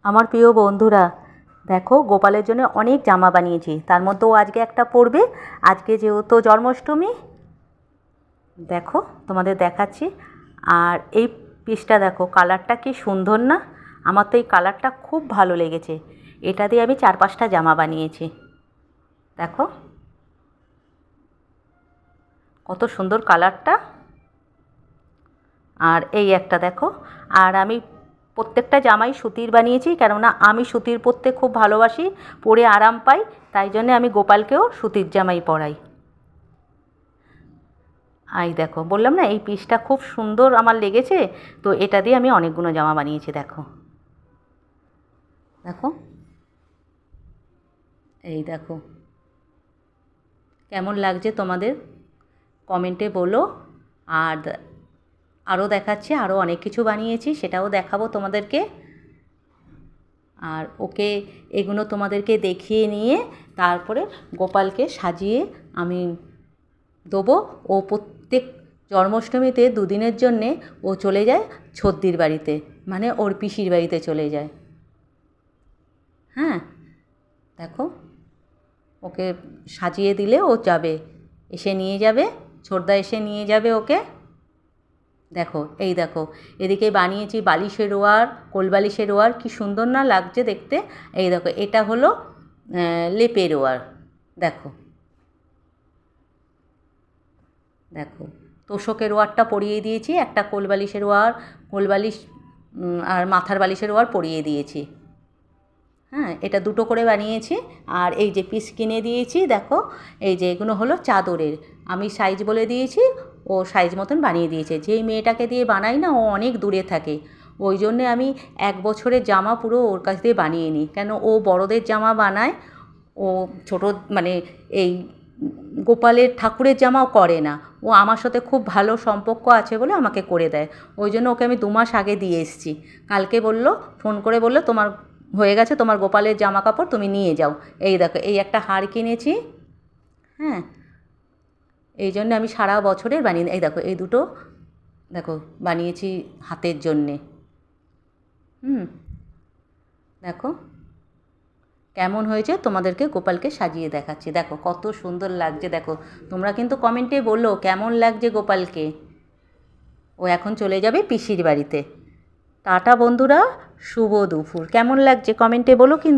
আমার প্রিয় বন্ধুরা, দেখো গোপালের জন্য অনেক জামা বানিয়েছি, তার মধ্যেও আজকে একটা পরবে। আজকে যেহেতু জন্মাষ্টমী, দেখো তোমাদের দেখাচ্ছি। আর এই পিসটা দেখো, কালারটা কি সুন্দর না? আমার তো এই কালারটা খুব ভালো লেগেছে। এটা দিয়ে আমি 4-5টা জামা বানিয়েছি। দেখো কত সুন্দর কালারটা। আর এই একটা দেখো। আর আমি প্রত্যেকটা জামাই সুতির বানিয়েছি, কেননা আমি সুতির পরতে খুব ভালোবাসি, পরে আরাম পাই। তাই জন্যে আমি গোপালকেও সুতির জামাই পরাই। এই দেখো, বললাম না এই পিসটা খুব সুন্দর আমার লেগেছে, তো এটা দিয়ে আমি অনেকগুলো জামা বানিয়েছি। দেখো দেখো, এই দেখো কেমন লাগছে তোমাদের কমেন্টে বলো। আর আরও দেখাচ্ছি, আরও অনেক কিছু বানিয়েছি, সেটাও দেখাবো তোমাদেরকে। আর ওকে এগুলো তোমাদেরকে দেখিয়ে নিয়ে তারপরে গোপালকে সাজিয়ে আমি দেবো। ও প্রত্যেক জন্মাষ্টমীতে 2 দিনের জন্যে ও চলে যায় ছদ্দির বাড়িতে, মানে ওর পিসির বাড়িতে চলে যায়। হ্যাঁ, দেখো ওকে সাজিয়ে দিলে ও যাবে, এসে নিয়ে যাবে, ছোটদা এসে নিয়ে যাবে ওকে। দেখো এই দেখো, এদিকে বানিয়েছি বালিশের ওয়ার, কোলবালিশের ওয়ার, কি সুন্দর না লাগছে দেখতে। এই দেখো, এটা হলো লেপের ওয়ার। দেখো দেখো, তোষকের ওয়ারটা পরিয়ে দিয়েছি, একটা কোলবালিশের ওয়ার, কোলবালিশ আর মাথার বালিশের ওয়ার পরিয়ে দিয়েছি। হ্যাঁ, এটা 2টো করে বানিয়েছি। আর এই যে পিস কিনে দিয়েছি, দেখো এই যে এগুলো হলো চাদরের। আমি সাইজ বলে দিয়েছি, ও সাইজ মতন বানিয়ে দিয়েছে। যেই মেয়েটাকে দিয়ে বানাই না, ও অনেক দূরে থাকে, ওই জন্যে আমি 1 বছরের জামা পুরো ওর কাছ দিয়ে বানিয়ে নিই। কেন ও বড়দের জামা বানায়, ও ছোটো মানে এই গোপালের ঠাকুরের জামাও করে না। ও আমার সাথে খুব ভালো সম্পর্ক আছে বলে আমাকে করে দেয়। ওই জন্য ওকে আমি 2 মাস আগে দিয়ে এসেছি। কালকে বলল, ফোন করে বলল, তোমার হয়ে গেছে, তোমার গোপালের জামা কাপড় তুমি নিয়ে যাও। এই দেখো, এই একটা হার কিনেছি। হ্যাঁ, এই জন্য আমি সারা বছরের বানিয়ে, এই দেখো এই 2টো দেখো বানিয়েছি হাতের জন্যে। দেখো কেমন হয়েছে, তোমাদেরকে গোপালকে সাজিয়ে দেখাচ্ছি। দেখো কত সুন্দর লাগছে। দেখো তোমরা কিন্তু কমেন্টে বলো কেমন লাগছে গোপালকে। ও এখন চলে যাবে পিসির বাড়িতে। টাটা বন্ধুরা, শুভ দুপুর। কেমন লাগছে কমেন্টে বলো কিন্তু।